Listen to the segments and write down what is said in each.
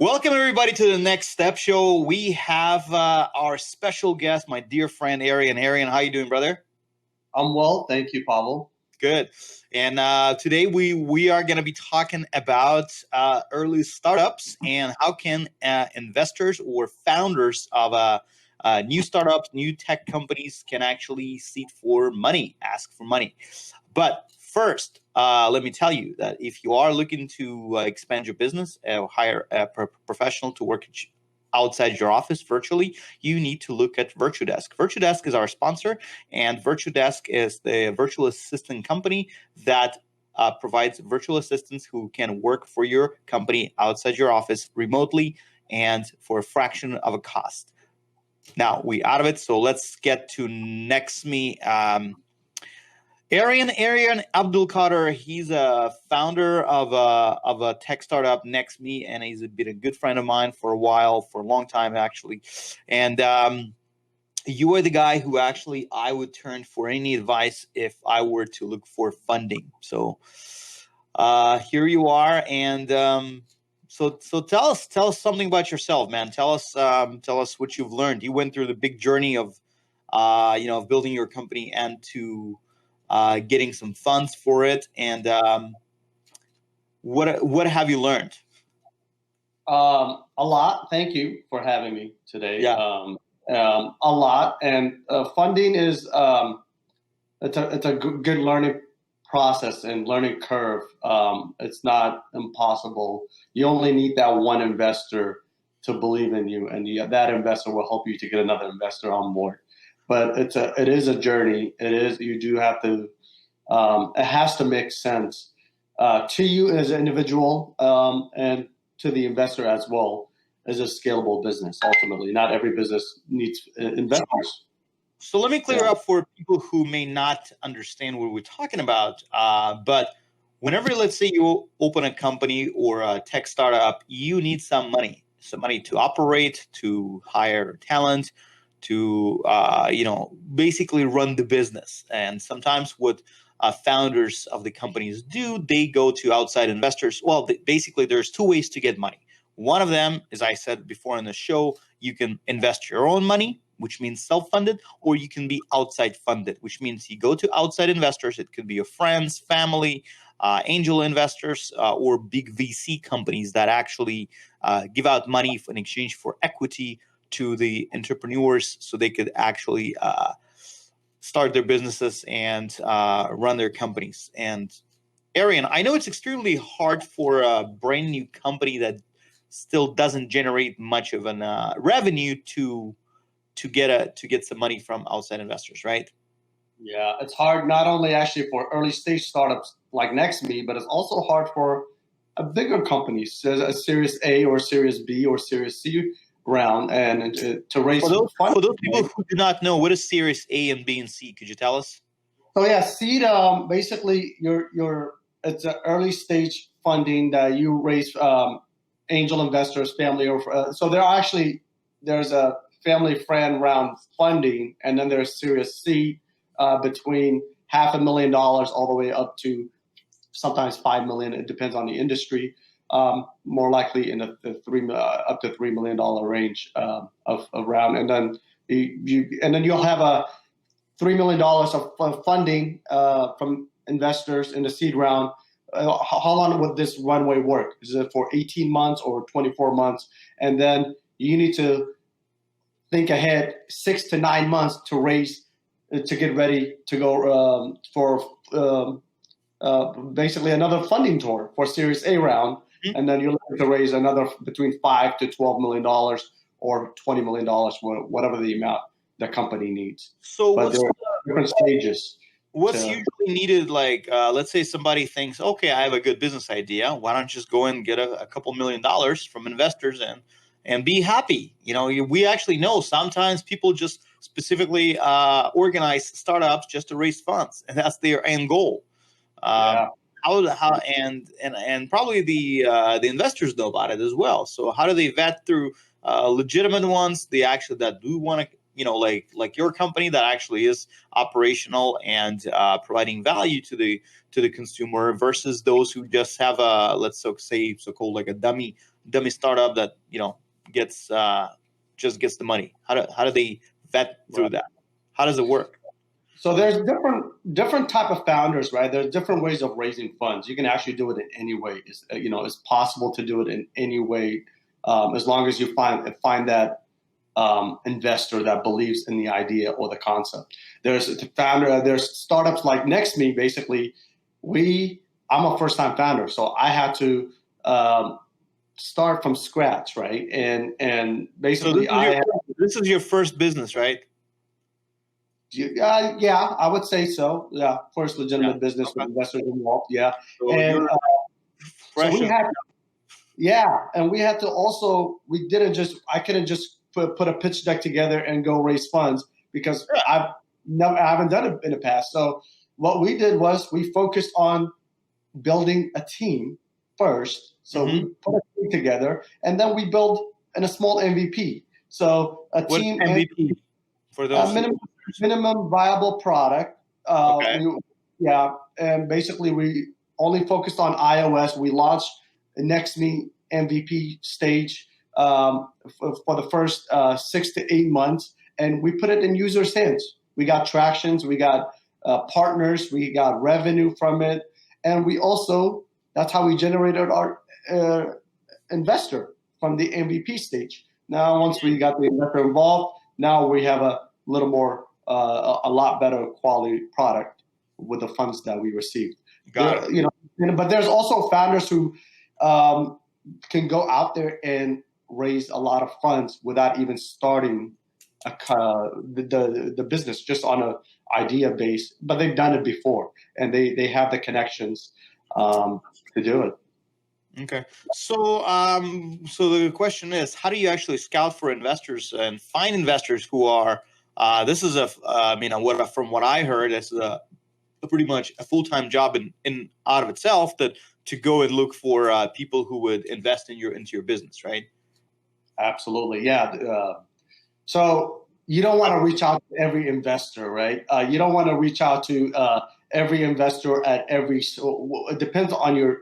Welcome, everybody, to the Next Step Show. We have our special guest, my dear friend, Arian. Arian, how you doing, brother? I'm well. Thank you, Pavel. Good. And today we are going to be talking about early startups and how can investors or founders of new startups, new tech companies can actually seek for money, ask for money. But first, let me tell you that if you are looking to expand your business, hire a professional to work outside your office virtually, you need to look at VirtuDesk. VirtuDesk is our sponsor, and VirtuDesk is the virtual assistant company that provides virtual assistants who can work for your company outside your office remotely and for a fraction of a cost. Now, we out of it, so let's get to NextMe. Arian Abdulkader, he's a founder of a tech startup, NextMe, and he's been a good friend of mine for a long time actually. And you are the guy who actually I would turn for any advice if I were to look for funding. So here you are, and so tell us something about yourself, man. Tell us what you've learned. You went through the big journey of of building your company and to getting some funds for it, and what have you learned? A lot. Thank you for having me today. Yeah. A lot, and funding is it's a good learning process and learning curve. It's not impossible. You only need that one investor to believe in you, and that investor will help you to get another investor on board. But it is a journey. You do have to. It has to make sense to you as an individual and to the investor as well as a scalable business. Ultimately, not every business needs investors. So let me clear up for people who may not understand what we're talking about. But whenever, let's say, you open a company or a tech startup, you need some money to operate, to hire talent, to basically run the business. And sometimes what founders of the companies do, they go to outside investors. Well, basically, there's two ways to get money. One of them, as I said before in the show, you can invest your own money, which means self-funded, or you can be outside funded, which means you go to outside investors. It could be your friends, family, angel investors, or big VC companies that actually give out money in exchange for equity to the entrepreneurs so they could actually start their businesses and run their companies. And Arian, I know it's extremely hard for a brand new company that still doesn't generate much of an revenue to get some money from outside investors, right? Yeah, it's hard not only actually for early stage startups like NextMe, but it's also hard for a bigger companies, a Series A or Series B or Series C round, and to raise funds. For those people who do not know, what is Series A and B and C? Could you tell us? So yeah, seed basically it's an early stage funding that you raise angel investors, family, or so there's a family friend round funding, and then there's Series C between $500,000 all the way up to sometimes $5 million. It depends on the industry. More likely in the up to $3 million range of round, and then you'll have a $3 million of funding from investors in the seed round. How long would this runway work? Is it for 18 months or 24 months? And then you need to think ahead 6 to 9 months to get ready to go for basically another funding tour for Series A round. Mm-hmm. And then you're looking to raise another between $5 to $12 million or $20 million, whatever the amount the company needs. So but there are different stages. What's usually needed? Like, let's say somebody thinks, okay, I have a good business idea. Why don't you just go and get a couple $1 million from investors and be happy? We actually know sometimes people just specifically organize startups just to raise funds, and that's their end goal. How and probably the investors know about it as well. So how do they vet through legitimate ones, that do want to like your company that actually is operational and providing value to the consumer versus those who just have a, let's say, so-called like a dummy startup that gets just gets the money? How do they vet through that? How does it work? So there's different type of founders, right? There's different ways of raising funds. You can actually do it in any way. It's possible to do it in any way, as long as you find that investor that believes in the idea or the concept. There's startups like NextMe. Basically, I'm a first-time founder, so I had to start from scratch, right? And basically, this is your first business, right? Yeah, I would say so. Yeah, first legitimate business with investors involved. Yeah, So and we had to also. I couldn't just put a pitch deck together and go raise funds because I haven't done it in the past. So what we did was we focused on building a team first. So we put a team together, and then we build in a small MVP. So What's team MVP for those minimum viable product. And basically we only focused on iOS. We launched the NextMe MVP stage for the first 6 to 8 months, and we put it in users' hands. We got tractions, we got partners, we got revenue from it, and that's how we generated our investor from the MVP stage. Now, once we got the investor involved, now we have a little more, a lot better quality product with the funds that we received. Got it. But there's also founders who can go out there and raise a lot of funds without even starting the business, just on an idea base. But they've done it before, and they have the connections to do it. Okay. So the question is, how do you actually scout for investors and find investors who are, this is from what I heard, this is a pretty much a full-time job in out of itself, that to go and look for people who would invest into your business, right? Absolutely. Yeah. So you don't want to reach out to every investor, right? You don't want to reach out to every investor it depends on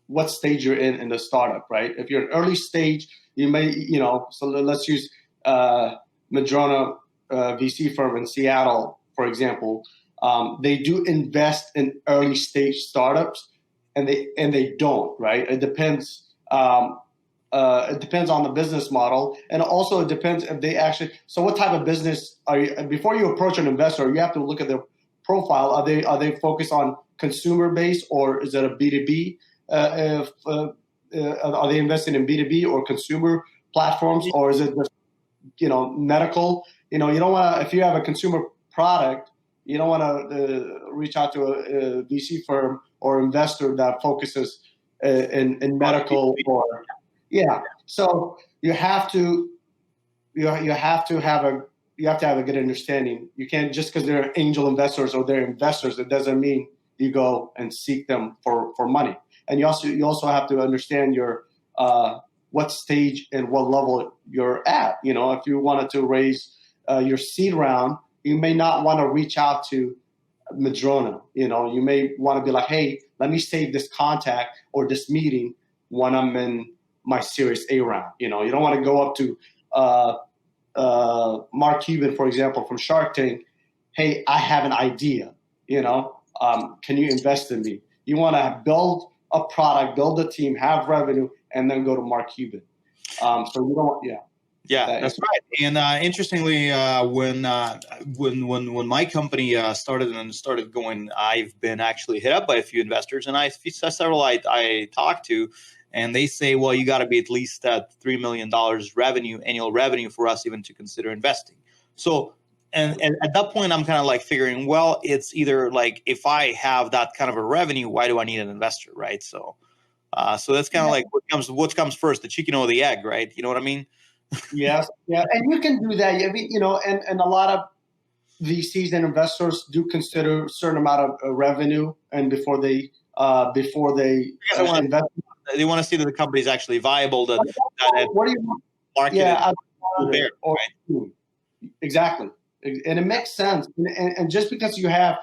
what stage you're in the startup, right? If you're an early stage, you may, so let's use Madrona VC firm in Seattle, for example. They do invest in early stage startups, and they don't, right? It depends. It depends on the business model, and also it depends if they actually. So, what type of business are you? Before you approach an investor, you have to look at their profile. Are they focused on consumer base, or is it a B2B? Are they investing in B2B or consumer platforms, or is it just medical? You don't want to, if you have a consumer product, you don't want to reach out to a VC firm or investor that focuses in medical or So you have to have a good understanding. You can't, just because they're angel investors or they're investors, it doesn't mean you go and seek them for money. And you also have to understand your what stage and what level you're at. If you wanted to raise your seed round, you may not want to reach out to Madrona. You may want to be like, hey, let me save this contact or this meeting when I'm in my Series A round. You don't want to go up to Mark Cuban, for example, from Shark Tank. Hey, I have an idea. Can you invest in me? You want to build a product, build a team, have revenue, and then go to Mark Cuban. So you don't, Yeah, that's right. And interestingly, when my company started going, I've been actually hit up by a few investors, and several I talked to, and they say, well, you got to be at least at $3 million annual revenue for us even to consider investing. So, and at that point, I'm kind of like figuring, well, it's either like, if I have that kind of a revenue, why do I need an investor, right? So that's kind of like what comes first, the chicken or the egg, right? You know what I mean? Yes, yeah, and you can do that. I mean, and a lot of VCs and investors do consider a certain amount of revenue, and before they invest, they want to see that the company is actually viable. What do you want? Market Yeah, bear, right? exactly, and it makes sense. And just because you have,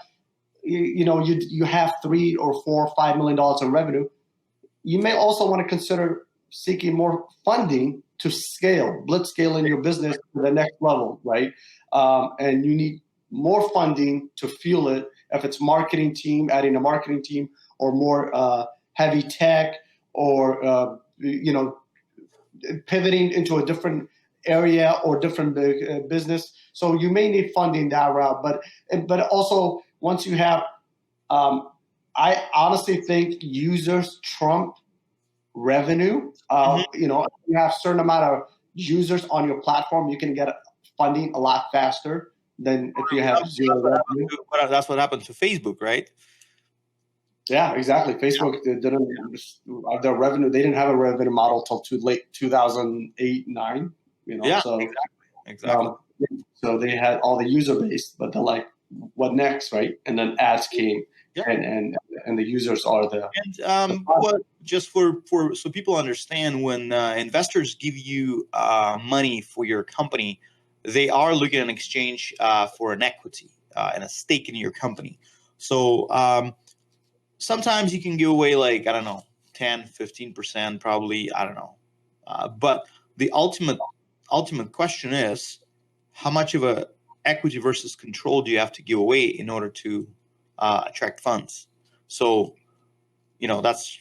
you have $3 or $4 or $5 million in revenue, you may also want to consider seeking more funding to blitz scaling your business to the next level, right? And you need more funding to fuel it. If it's marketing team, adding a marketing team, or more heavy tech, or pivoting into a different area or different business. So you may need funding that route, but also once you have, I honestly think users trump revenue. If you have a certain amount of users on your platform, you can get funding a lot faster than if you have zero revenue. That's what happened to Facebook, right? Yeah, exactly. Facebook didn't their revenue. They didn't have a revenue model till late 2008, 9. Yeah, so exactly. So they had all the user base, but they're like, what next, right? And then ads came, and the users are the. And what just for so people understand, when investors give you money for your company, they are looking at an exchange for an equity and a stake in your company. So sometimes you can give away, like, I don't know, 10, 15%, probably, I don't know. But the ultimate question is, how much of a equity versus control do you have to give away in order to attract funds? So, that's,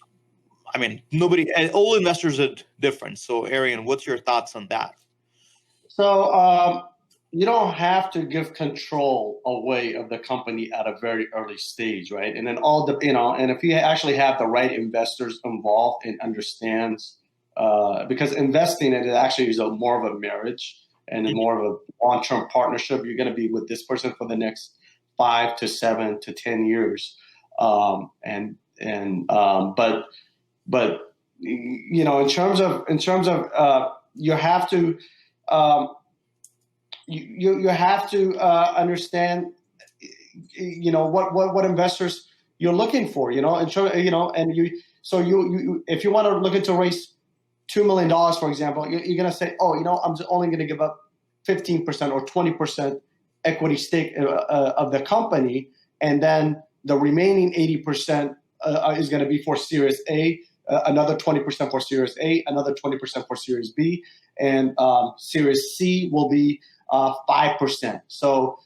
all investors are different. So, Arian, what's your thoughts on that? So you don't have to give control away of the company at a very early stage, right? And then and if you actually have the right investors involved and understands, because investing it actually is more of a marriage and more of a long-term partnership. You're going to be with this person for the next 5 to 7 to 10 years, but in terms of you have to. You have to understand, what investors you're looking for, and you if you want to look into raise $2 million, for example, you're going to say, I'm only going to give up 15% or 20% equity stake of the company, and then the remaining 80% is going to be for Series A, another 20% for Series A, another 20% for Series B, and Series C will be 5%. So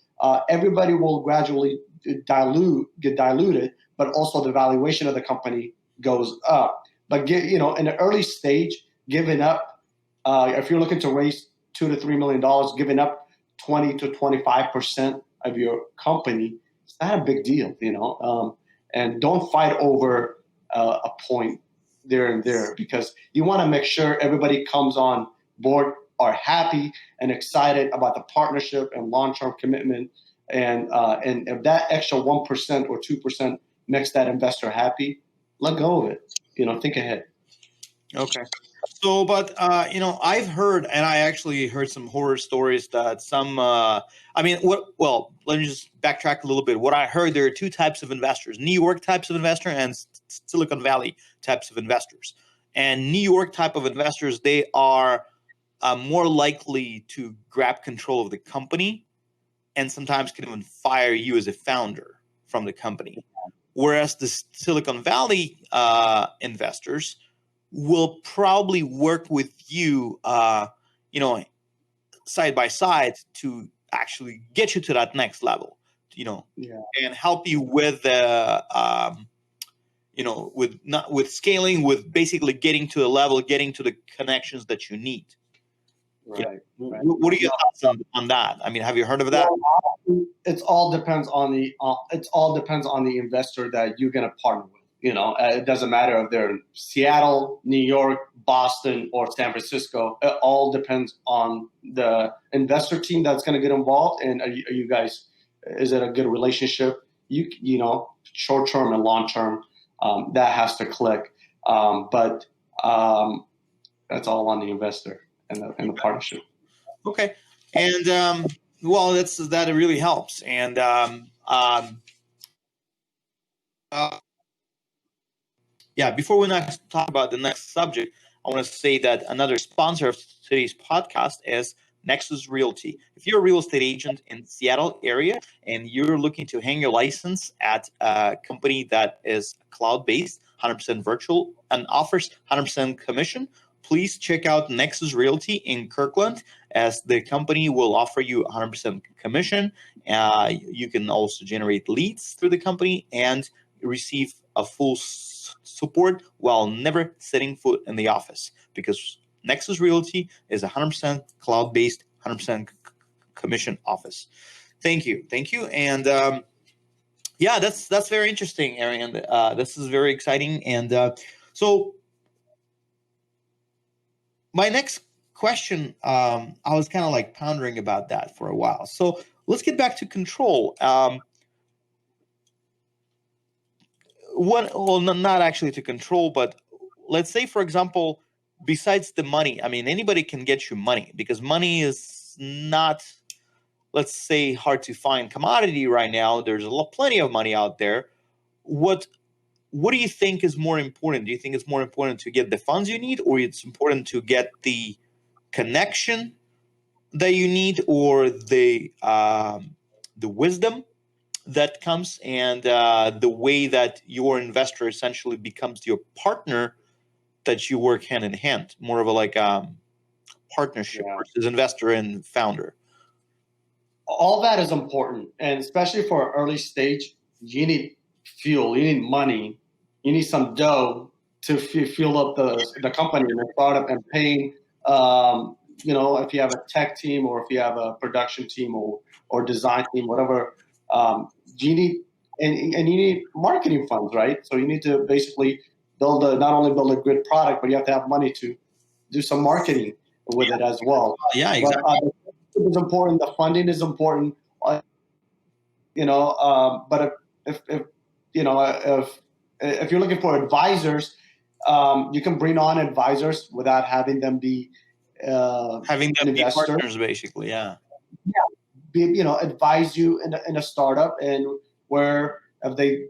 everybody will gradually get diluted, but also the valuation of the company goes up. But in the early stage, giving up, if you're looking to raise $2 to $3 million, giving up 20 to 25% of your company, it's not a big deal, and don't fight over a point there and there, because you want to make sure everybody comes on board, are happy and excited about the partnership and long-term commitment. And if that extra 1% or 2% makes that investor happy, let go of it. Think ahead. Okay. So, but I've heard, and I actually heard some horror stories that some. Let me just backtrack a little bit. What I heard, there are two types of investors: New York types of investor and Silicon Valley types of investors. And New York type of investors, they are more likely to grab control of the company, and sometimes can even fire you as a founder from the company. Whereas the Silicon Valley investors will probably work with you, side by side to actually get you to that next level, and help you with with scaling, with basically getting to a level, getting to the connections that you need. Right. What are your thoughts on that? I mean, have you heard of that? Well, it all depends on the investor that you're going to partner with. It doesn't matter if they're in Seattle, New York, Boston, or San Francisco. It all depends on the investor team that's going to get involved. And are you guys? Is it a good relationship? Short term and long term, that has to click. But that's all on the investor and the partnership. Okay, and that really helps. And before we next talk about the next subject, I want to say that another sponsor of today's podcast is Nexus Realty. If you're a real estate agent in Seattle area and you're looking to hang your license at a company that is cloud-based, 100% virtual, and offers 100% commission, please check out Nexus Realty in Kirkland, as the company will offer you 100% commission. You can also generate leads through the company and receive a full support while never setting foot in the office, because Nexus Realty is 100% cloud-based, 100% commission office. Thank you, and yeah, that's very interesting, Arian. This is very exciting, and so my next question, I was kind of like pondering about that for a while. So let's get back to control. Not actually to control, but let's say, for example, besides the money, I mean, anybody can get you money, because money is not, let's say, hard to find commodity right now. There's plenty of money out there. What do you think is more important? Do you think it's more important to get the funds you need, or it's important to get the connection that you need, or the wisdom that comes, and the way that your investor essentially becomes your partner, that you work hand in hand, more of a like partnership versus investor and founder? All that is important, and especially for an early stage, you need fuel, you need money, you need some dough to fuel up the company and the startup, and paying. If you have a tech team, or if you have a production team, or design team, whatever, you need, and you need marketing funds, right? So you need to basically not only build a good product, but you have to have money to do some marketing with it as well. Yeah, exactly. But, it's important. The funding is important. But if you're looking for advisors, you can bring on advisors without having them be having them be partners, basically. Yeah. Advise you in a startup, and where have they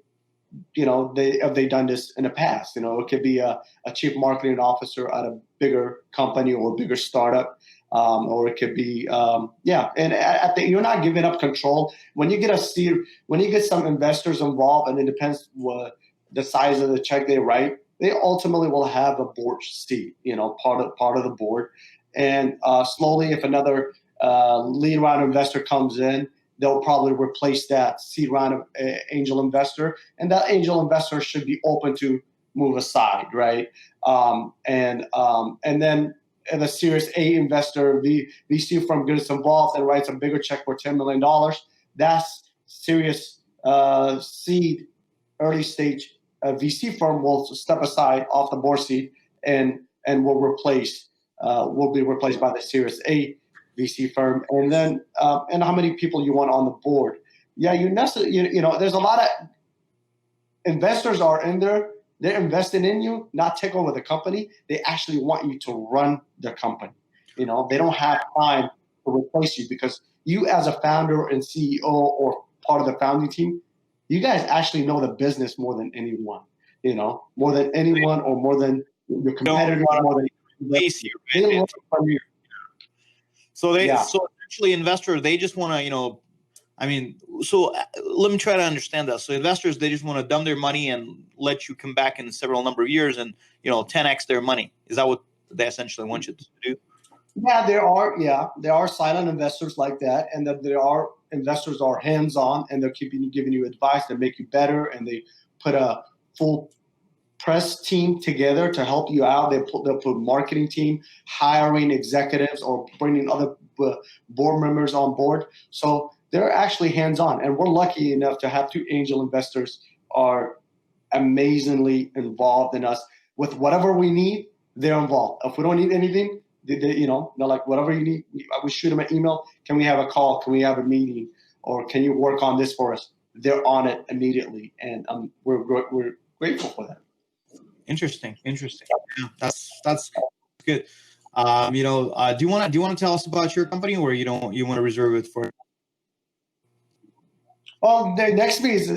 done this in the past? It could be a chief marketing officer at a bigger company or a bigger startup. Or it could be, and I think you're not giving up control when you get some investors involved, and it depends what the size of the check they write. They ultimately will have a board seat, part of the board, and slowly, if another lead round investor comes in, they'll probably replace that seed round of angel investor, and that angel investor should be open to move aside, right? And then. And a Series A investor, VC firm, gets involved and writes a bigger check for $10 million. That's serious seed, early stage VC firm will step aside off the board seat and will be replaced by the Series A VC firm. And then and how many people you want on the board? Yeah, there's a lot of investors are in there. They're investing in you, not take over the company. They actually want you to run the company. They don't have time to replace you, because you, as a founder and CEO or part of the founding team, you guys actually know the business more than anyone. More than anyone, or more than your competitors, more than replace you. Right? So essentially, investors, they just want to, so let me try to understand that. So investors, they just want to dump their money and let you come back in several number of years and 10x their money. Is that what they essentially want you to do? Yeah, there are silent investors like that, and that there are investors are hands-on, and they're giving you advice, they make you better, and they put a full press team together to help you out. They'll put marketing team, hiring executives, or bringing other board members on board. So they're actually hands-on, and we're lucky enough to have two angel investors are amazingly involved in us with whatever we need. They're involved. If we don't need anything, they're like, whatever you need, we shoot them an email. Can we have a call? Can we have a meeting? Or can you work on this for us? They're on it immediately, and we're grateful for that. Interesting. Yeah, that's good. Do you want to tell us about your company, or you want to reserve it for? Well, the NextMe is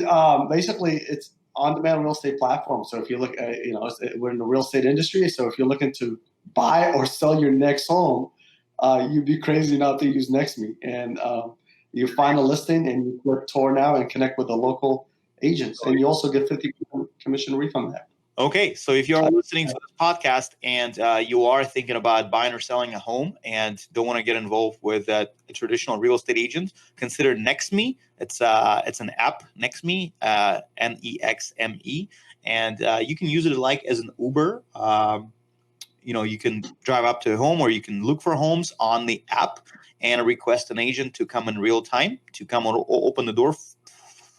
basically it's on-demand real estate platform. So if you look at, we're in the real estate industry. So if you're looking to buy or sell your next home, you'd be crazy not to use NextMe. And you find a listing and you click tour now and connect with the local agents. And you also get 50% commission refund back. Okay, so if you're listening to this podcast and you are thinking about buying or selling a home and don't want to get involved with a traditional real estate agent, consider NextMe. It's an app, NextMe, NEXME, and you can use it like as an Uber. You can drive up to a home, or you can look for homes on the app and request an agent to come in real time to come and open the door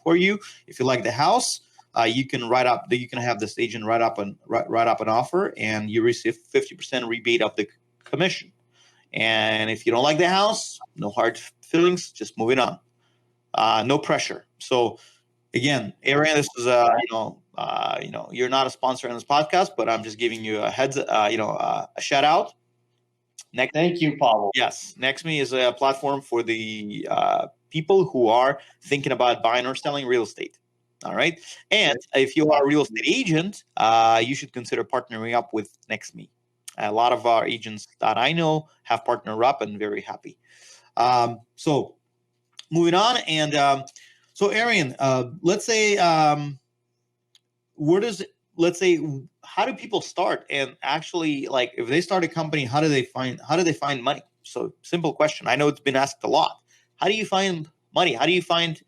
for you. If you like the house, you can have this agent write up an offer, and you receive 50% rebate of the commission. And if you don't like the house, no hard feelings, just moving on. No pressure. So again, Arian, this is you're not a sponsor in this podcast, but I'm just giving you a a shout out. Thank you, Pavel. Yes, NextMe is a platform for the people who are thinking about buying or selling real estate. All right, and if you are a real estate agent, you should consider partnering up with NextMe. A lot of our agents that I know have partnered up and very happy. So moving on, and so Arian, let's say how do people start? And actually, like, if they start a company, how do they find money? So simple question. I know it's been asked a lot. How do you find money? How do you find?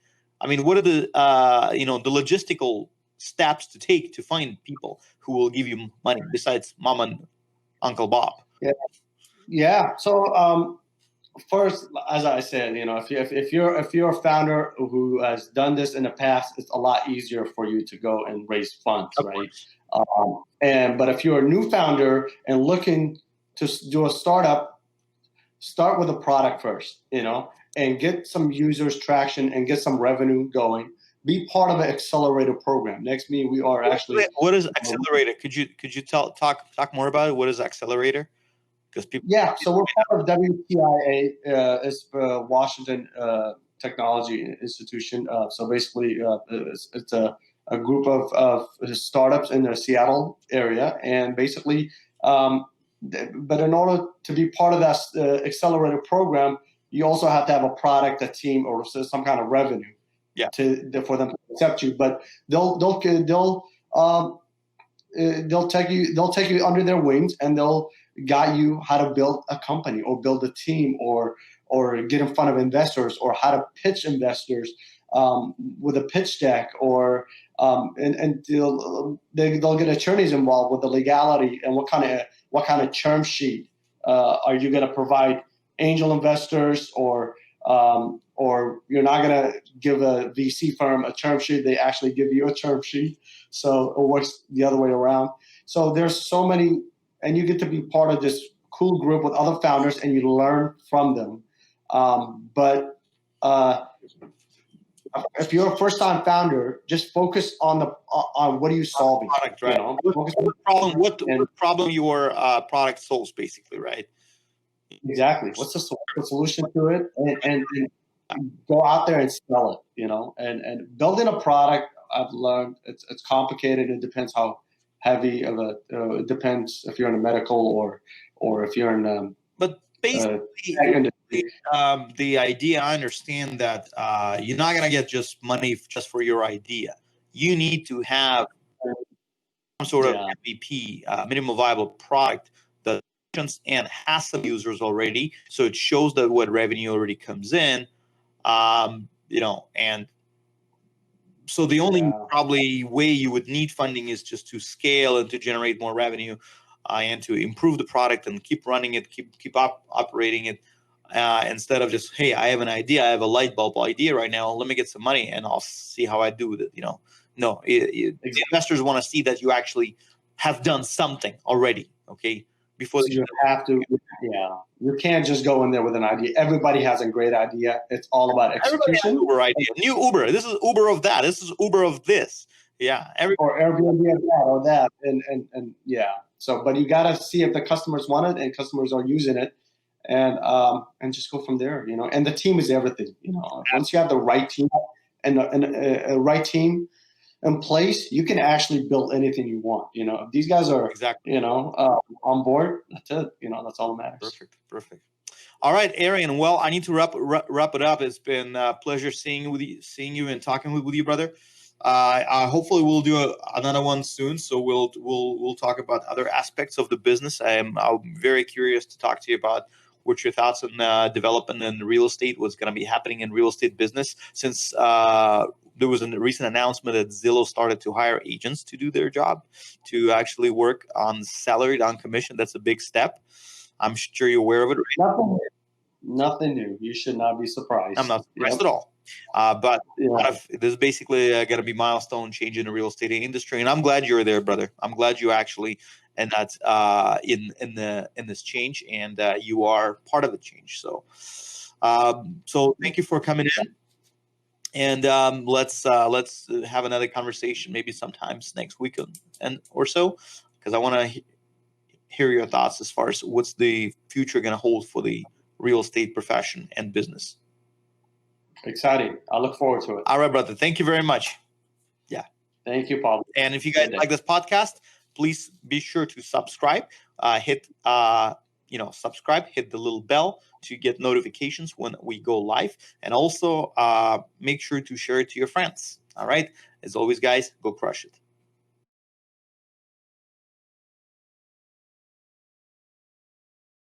I mean, what are the the logistical steps to take to find people who will give you money besides Mom and Uncle Bob? Yeah. So first, as I said, if you're a founder who has done this in the past, it's a lot easier for you to go and raise funds, right? But if you're a new founder and looking to do a startup, start with a product first, and get some users traction and get some revenue going. Be part of an accelerator program. NextMe, we are actually. What is accelerator? Could you talk more about it? What is accelerator? Yeah, so we're part of WTIA, it's Washington Technology Institution. So basically, it's a group of startups in the Seattle area, and basically, but in order to be part of that accelerator program, you also have to have a product, a team, or some kind of revenue, for them to accept you. But they'll take you under their wings, and they'll guide you how to build a company or build a team or get in front of investors, or how to pitch investors with a pitch deck, or and they'll get attorneys involved with the legality and what kind of term sheet are you going to provide angel investors, or you're not going to give a VC firm a term sheet. They actually give you a term sheet. So it works the other way around. So there's so many, and you get to be part of this cool group with other founders, and you learn from them. But if you're a first-time founder, just focus on what are you solving. Product, right? What problem your product solves, basically, right? Exactly. What's the solution to it, and go out there and sell it. And building a product, I've learned it's complicated. It depends how heavy of a. It depends if you're in a medical or if you're in. But basically, the idea, I understand that you're not gonna get just money just for your idea. You need to have some sort of MVP, minimum viable product that and has some users already, so it shows that what revenue already comes in. And so the only probably way you would need funding is just to scale and to generate more revenue, and to improve the product and keep running it, keep operating it, instead of just, hey, I have an idea, I have a light bulb idea right now, let me get some money and I'll see how I do with it. No, the investors want to see that you actually have done something already. Okay. Before you have to, you can't just go in there with an idea. Everybody has a great idea. It's all about execution. Uber idea, new Uber. This is Uber of that. This is Uber of this. Yeah, or Airbnb of that or that, and yeah. So, but you got to see if the customers want it and customers are using it, and just go from there. And the team is everything. Once you have the right team and a right team in place, you can actually build anything you want. If these guys are on board, that's it. That's all that matters. Perfect. All right, Arian. Well, I need to wrap it up. It's been a pleasure seeing you and talking with you, brother. Hopefully we'll do another one soon. So we'll talk about other aspects of the business. I'm very curious to talk to you about what your thoughts on development and real estate, what's going to be happening in real estate business, since there was a recent announcement that Zillow started to hire agents to do their job, to actually work on salaried, on commission. That's a big step. I'm sure you're aware of it, right? Nothing new. You should not be surprised. I'm not surprised Yep. at all. But Yeah. this is basically going to be milestone change in the real estate industry, and I'm glad you're there, brother. I'm glad you actually and that's in this change, and you are part of the change. So thank you for coming in, and let's have another conversation maybe sometimes next week and or so, because I want to hear your thoughts as far as what's the future going to hold for the real estate profession and business. Exciting. I look forward to it. All right, brother. Thank you very much. Yeah. Thank you, Paul. And if you guys like this podcast, please be sure to subscribe. Hit subscribe. Hit the little bell to get notifications when we go live, and also make sure to share it to your friends. All right. As always, guys, go crush it.